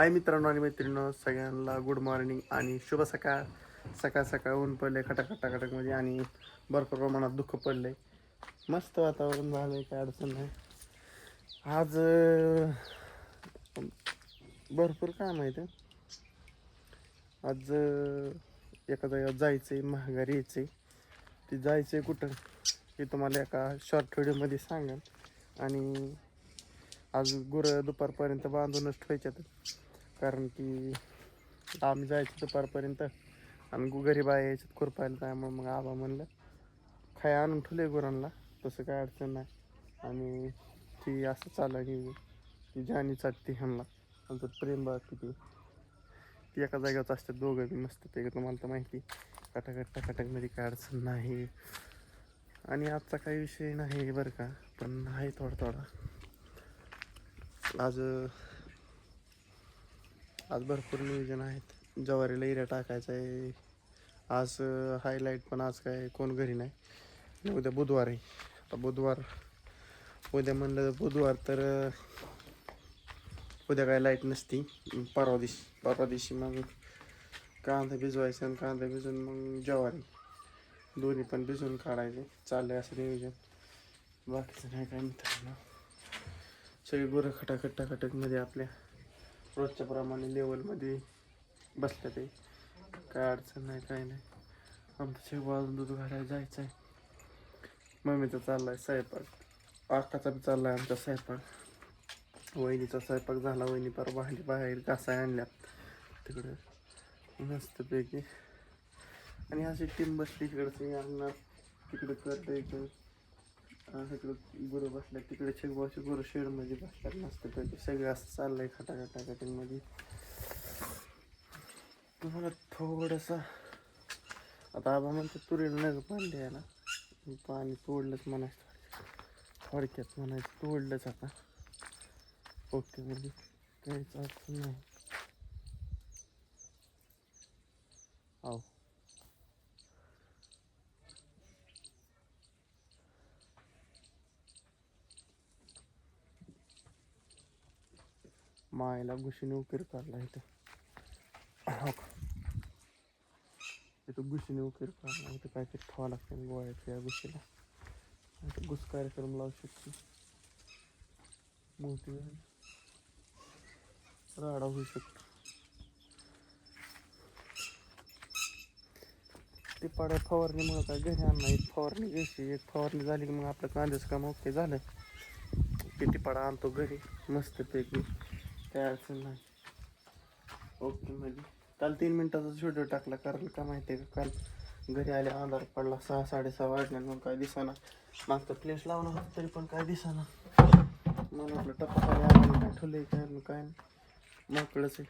हाय मित्रांनो आणि मैत्रिणींनो, सगळ्यांना गुड मॉर्निंग आणि शुभ सकाळ. सकाळ सकाळ ऊन पडले खटाखटामध्ये आणि भरपूर प्रमाणात दुःख पडले. मस्त वातावरण झालंय, काय अडचण नाही. आज भरपूर काम आहे. आज एका जागेवर जायचंय, महागारी यायचंय. ती जायचंय कुठं हे तुम्हाला एका शॉर्ट व्हिडिओमध्ये सांगेन. आणि आज गुरं दुपारपर्यंत बांधूनच ठेवायच्यात, कारण की आम्ही जायचं दुपारपर्यंत आणि घरी बाया यायच्यात खुरपायला. त्यामुळे मग आबा म्हणलं खाय आणून ठेवले गुरांना, तसं काय अडचण नाही. आणि ती असं चाललं की ती जाणी चाटते ह्यांना, आमचं प्रेम बघा किती. ती एका जागेवर असतात दोघं बी मस्त ते, तुम्हाला तर माहिती. खटाखटमध्ये काय अडचण नाही. आणि आजचा काही विषय नाही बरं का, पण आहे थोडा. आज भरपूर नियोजन आहेत. ज्वारीला एरिया टाकायचा आहे आज. हायलाईट पण आज काय कोण घरी नाही. उद्या बुधवार आहे. आता उद्या म्हणलं बुधवार तर उद्या काय लाईट नसती. परवा दिवशी मग कांदा भिजवायचं आणि कांदा भिजून मग ज्वारी दोन्ही पण भिजवून काढायचे. चाललंय असं नियोजन, बाकीचं नाही काय मित्रांनो. सगळी गुरं खटाखटमध्ये आपल्या रोजच्या प्रमाणे लेवलमध्ये बसल्या. ते काय अडचण नाही, काय नाही. आमचं शेव अजून दूध घालायला जायचं आहे. मम्मीचा चाललाय स्वयंपाक, आकाचा बी चाललाय आमचा स्वयंपाक. वहिनीचा स्वयंपाक झाला. वहिनी भांडी बाहेर घासाय आणल्या तिकडं मस्तपैकी. आणि अशी टीम बसली, इकडचं आणणार तिकडं करतं, इकडं गुरं बसल्या, तिकडे शेगवाची गुरं शेडमध्ये बसल्यात मस्तपैकी. सगळं असं चाललंय खटाखटामध्ये. तुम्हाला थोडंसं आता आबा म्हणतो तुरीला नग पाणी द्यायला, पाणी तोडलंच म्हणायचं, थोडक्यात म्हणायचं तोडलंच आता. ओके म्हणजे काहीच अडचण नाही. हो, मायला घुशीने उकीर काढला इथं. हो का, इथं घुशीने उकीर काढला. इथं काहीतरी ठेवावं लागतं गोळ्याच्या या घुशीला. इथं घुस कार्यक्रम लावू शकतो, मोठी राडा होऊ शकतो. ते पाड्या फवारणीमुळं काय घरी आणणार. एक फवारणी घ्यायची, एक फवारणी झाली की मग आपलं कांद्याचं काम ओके झालं. किती पाडा आणतो घरी मस्तपैकी, काय अडचण नाही. ओके म्हणजे काल 3 मिनिटाचाच व्हिडिओ टाकला, कारण का माहिती आहे का, काल घरी आले अंधार पडला, 6-6:30 वाजल्या. मग काय दिसाना, मागचं प्लेस लावणं होतं तरी पण काय दिसाना. म्हणून आपलं टप्पा काय ठुले काय मोकळंच आहे.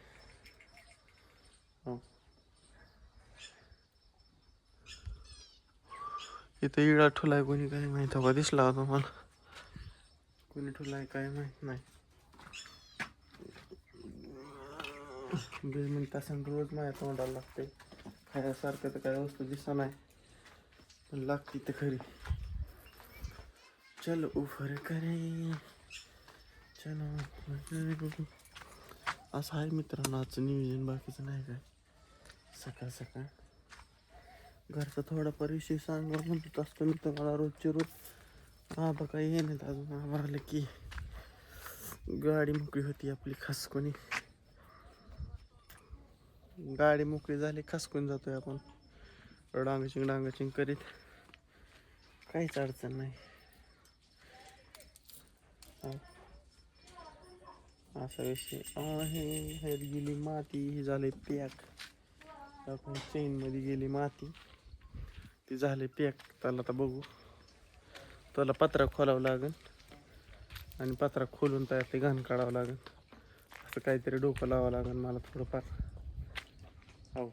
हो, इथं इळा ठुलाय कोणी काय माहित का, दिसला होता मला. कोणी ठुलाय काय माहित नाही. 20 मिनिटांनी रोज माझ्या तोंडाला लागते. खायसारखं तर काय वस्तू दिसा नाही, पण लागते तर खरी. चलो उफर करे, चलो असं आहे मित्रांनो आजचं नियोजन, बाकीचं नाही काय. सकाळ घरचा थोडाफार विषय सांगा म्हणत असतो मी तुम्हाला रोजचे रोज. आबा काही येण्यात अजून आम्हाला की गाडी मोकळी होती आपली. खासकोनी गाडी मोकळी झाली, खासकून जातोय आपण डांगचिंग करीत. काहीच अडचण नाही. असा विषय आहे. ह्यात गेली माती, ही झाली पॅक. आपण चेनमध्ये गेली माती, ती झाली पॅक. त्याला आता बघू, त्याला पत्रा खोलावं लागेल आणि पत्रा खोलून तयार ते घाण काढावं लागेल. असं काहीतरी डोकं लावावं लागेल मला थोडंफार. हो,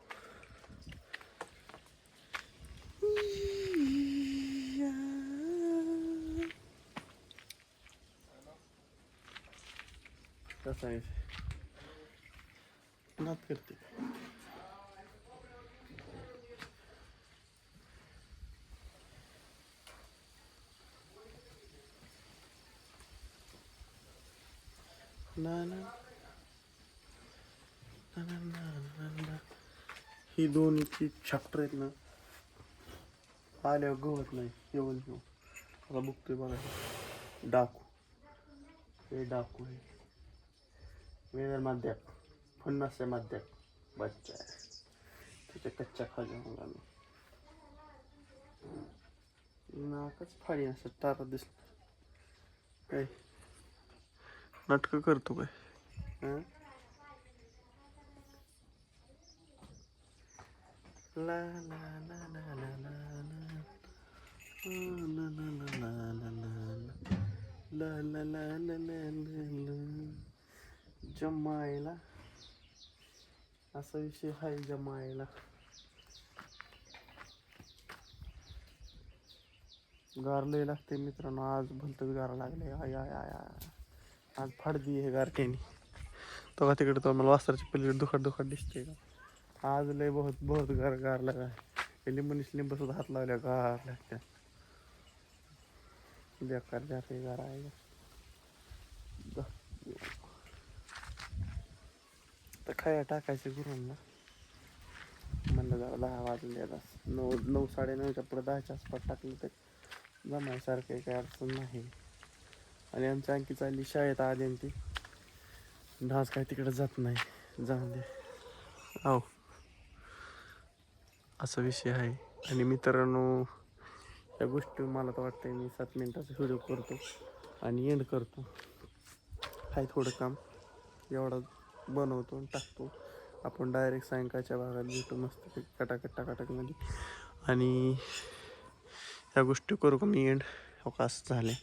कसा आहे नात करते. ना ही दोन इतकी चॅप्टर आहेत ना, आल्यावर गवत नाही येऊन घेऊ. आता बघतोय बघा, डाकू, हे डाकू आहे, वेदर माध्यक, फन्नास माध्यक बच्चा आहे, त्याच्या कच्च्या खाली मग आम्ही नाकच फाडी असं तारा दिसलं काय नाटकं करतो काय. हां ला ला ला ला ला ला ला ला ला जमायला असा विषय आहे जमायला. गार लय लागते मित्रांनो, आज भलतच गार लागले. आय आय आय आय आज फाडदी आहे गारठ्याने. तो का तिकडे तो मला वासराची पलीकडे दुखट दिसते का. आज लय बहुत गार गार लगा. लिंबू सुद्धा हात लावल्या गार लागत्या. बेकार जाते गार आहे. तर खाया टाकायचं गुरांना म्हणलं जाऊ 10 वाजले. 9 साडेनऊच्या पुढे 10च्या आसपास टाकलं तर जमायसारखं काही अडचण नाही. आणि आमच्या आणखी चालली शाळेत आली आणि ती ढास काय तिकडे जात नाही, जाऊन दे. हो असा विषय आहे. आणि मित्रांनो या गोष्टी मला तर वाटतं मी 7 मिनिटाचा व्हिडिओ करतो आणि एंड करतो. आहे थोडं काम एवढं बनवतो आणि टाकतो. आपण डायरेक्ट सायंकाळच्या भागात भेटू मस्त कटाकटमध्ये. आणि ह्या गोष्टी करू का मी एंड. हो का असं झालं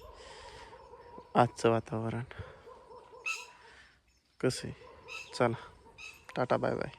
आजचं वातावरण कसं आहे. चला टाटा बाय बाय.